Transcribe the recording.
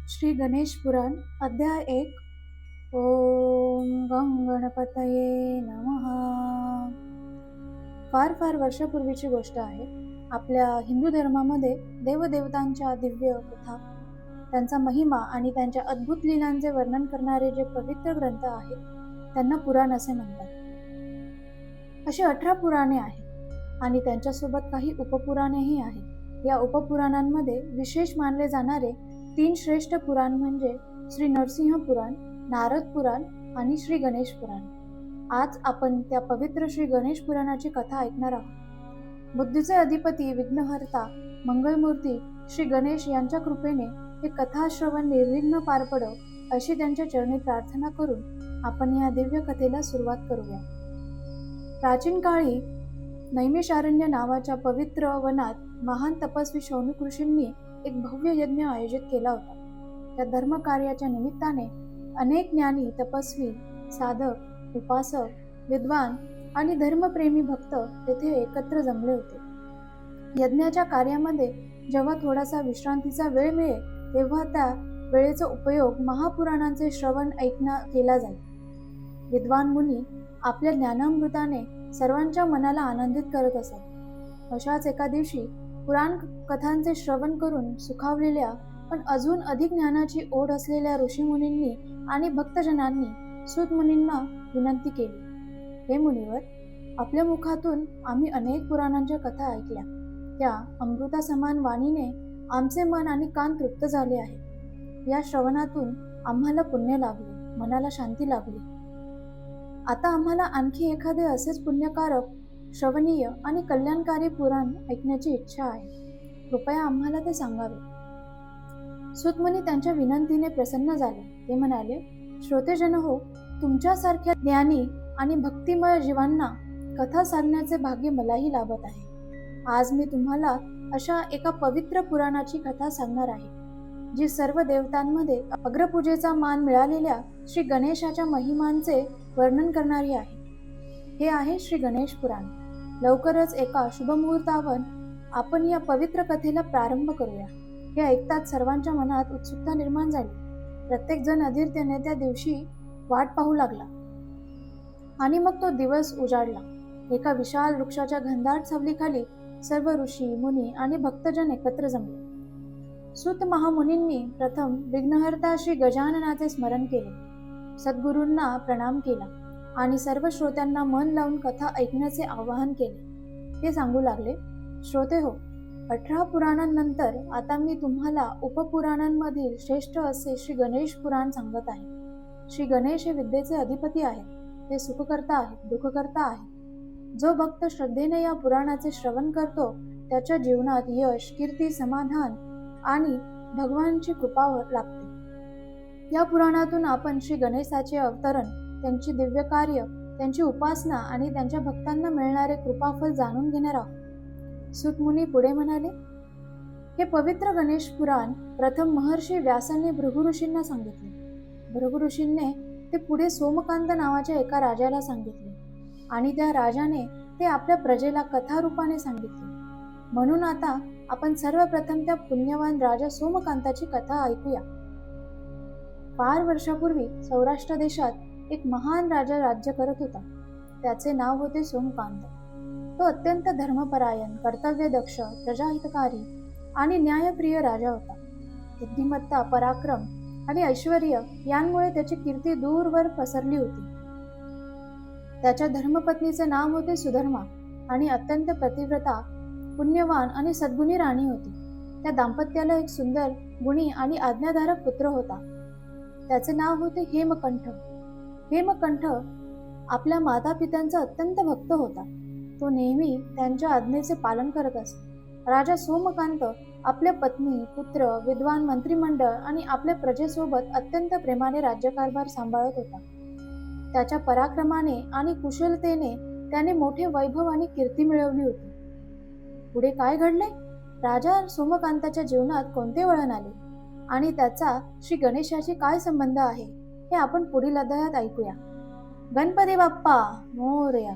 श्री गणेश पुराण अध्याय 1. ओम गं गणपतये नमः. फार फार वर्षापूर्वीची गोष्ट आहे. आपल्या हिंदू धर्मामध्ये देवदेवतांच्या दिव्य कथा, त्यांचा महिमा आणि त्यांच्या अद्भुत लीलांचे वर्णन करणारे जे पवित्र ग्रंथ आहेत त्यांना पुराण असे म्हणतात. अशी 18 पुराणे आहेत आणि त्यांच्यासोबत काही उपपुराणेही आहेत. या उपपुराणांमध्ये विशेष मानले जाणारे 3 श्रेष्ठ पुराण म्हणजे श्री नरसिंह पुराण, नारद पुराण आणि श्री गणेश पुराण. आज आपण त्या पवित्र श्री गणेश पुराणाची कथा ऐकणार आहोत. बुद्धीचे अधिपती, विघ्नहर्ता, मंगलमूर्ती श्री गणेश यांच्या कृपेने हे कथाश्रवण निर्विघ्न पार पडो अशी त्यांच्या चरणी प्रार्थना करून आपण या दिव्य कथेला सुरुवात करूया. प्राचीन काळी नैमिषारण्य नावाच्या पवित्र वनात महान तपस्वी शौनक ऋषींनी एक भव्य यज्ञ आयोजित केला होता. त्या धर्मकार्याच्या निमित्ताने अनेक ज्ञानी, तपस्वी, साधक, उपासक, विद्वान आणि धर्मप्रेमी भक्त तेथे एकत्र जमले होते. यज्ञाच्या कार्यामध्ये जेव्हा थोडासा विश्रांतीचा वेळ मिळेल तेव्हा त्या वेळेचा उपयोग महापुराणांचे श्रवण ऐकणं केला जाईल. विद्वान मुनी आपल्या ज्ञानामृताने सर्वांच्या मनाला आनंदित करत असत. अशाच एका दिवशी पुराण कथांचे श्रवण करून सुखावलेल्या पण अजून अधिक ज्ञानाची ओढ असलेल्या ऋषीमुनींनी आणि भक्तजनांनी सूत मुनींना विनंती केली, हे मुनिवर, आपल्या मुखातून आम्ही अनेक पुराणांच्या कथा ऐकल्या. त्या अमृतासमान वाणीने आमचे मन आणि कान तृप्त झाले आहे. या श्रवणातून आम्हाला पुण्य लाभले, मनाला शांती लाभली. आता आम्हाला आणखी एखादे असेच पुण्यकारक, श्रवणीय आणि कल्याणकारी पुराण ऐकण्याची इच्छा आहे. कृपया आम्हाला ते सांगावे. सूतमुनी त्यांच्या विनंतीने प्रसन्न झाले. ते म्हणाले, श्रोतेजन हो, तुमच्यासारख्या ज्ञानी आणि भक्तिमय जीवांना कथा सांगण्याचे भाग्य मलाही लाभत आहे. आज मी तुम्हाला अशा एका पवित्र पुराणाची कथा सांगणार आहे, जी सर्व देवतांमध्ये अग्रपूजेचा मान मिळालेल्या श्री गणेशाच्या महिमांचे वर्णन करणारी आहे. हे आहे श्री गणेश पुराण. लवकरच एका शुभमुहूर्तावर आपण या पवित्र कथेला प्रारंभ करूया. हे ऐकताच सर्वांच्या मनात उत्सुकता निर्माण झाली. प्रत्येक जण अधीरतेने त्या दिवशी वाट पाहू लागला. आणि मग तो दिवस उजाडला. एका विशाल वृक्षाच्या घनदाट सावलीखाली सर्व ऋषी, मुनी आणि भक्तजन एकत्र जमले. सूत महामुनींनी प्रथम विघ्नहर्ता श्री गजाननाचे स्मरण केले, सद्गुरूंना प्रणाम केला आणि सर्व श्रोत्यांना मन लावून कथा ऐकण्याचे आवाहन केले. ते सांगू लागले, श्रोते हो, 18 पुराणांनंतर आता मी तुम्हाला उपपुराणांमधील श्रेष्ठ असे श्री गणेश पुराण सांगत आहे. श्री गणेश हे विद्येचे अधिपती आहेत. ते सुखकर्ता आहेत, दुःखकर्ता आहेत. जो भक्त श्रद्धेने या पुराणाचे श्रवण करतो त्याच्या जीवनात यश, कीर्ती, समाधान आणि भगवानची कृपा लाभते. या पुराणातून आपण श्री गणेशाचे अवतरण, त्यांची दिव्य कार्य, त्यांची उपासना आणि त्यांच्या भक्तांना मिळणारे कृपाफल जाणून घेणार आहोत. सूतमुनी पुढे म्हणाले, हे पवित्र गणेश पुराण प्रथम महर्षी व्यासांनी भृगु ऋषींना सांगितले. भृगु ऋषींनी ते पुढे सोमकांत नावाच्या एका राजाला सांगितले आणि त्या राजाने ते आपल्या प्रजेला कथारूपाने सांगितले. म्हणून आता आपण सर्वप्रथम त्या पुण्यवान राजा सोमकांताची कथा ऐकूया. फार वर्षापूर्वी सौराष्ट्र देशात एक महान राजा राज्य करत होता. त्याचे नाव होते सोमकांत. तो अत्यंत धर्मपरायण, कर्तव्यदक्ष, प्रजाहितकारी आणि न्यायप्रिय राजा होता. बुद्धिमत्ता, पराक्रम आणि ऐश्वर्य यांमुळे त्याची कीर्ती दूरवर पसरली होती. त्याच्या धर्मपत्नीचे नाव होते सुधर्मा आणि अत्यंत पतिव्रता, पुण्यवान आणि सद्गुणी राणी होती. त्या दाम्पत्याला एक सुंदर, गुणी आणि आज्ञाधारक पुत्र होता. त्याचे नाव होते हेमकंठ. हेमकंठ आपल्या मातापित्यांचा अत्यंत भक्त होता. तो नेहमी त्यांच्या आज्ञेचे पालन करत असे. राजा सोमकांत आपल्या पत्नी, पुत्र, विद्वान मंत्रिमंडळ आणि आपल्या प्रजेसोबत अत्यंत प्रेमाने राज्यकारभार सांभाळत होता. त्याच्या पराक्रमाने आणि कुशलतेने त्याने मोठे वैभव आणि कीर्ती मिळवली होती. पुढे काय घडले? राजा सोमकांताच्या जीवनात कोणते वळण आले आणि त्याचा श्री गणेशाशी काय संबंध आहे हे आपण पुढील अध्यायात ऐकूया. गणपती बाप्पा मोरया.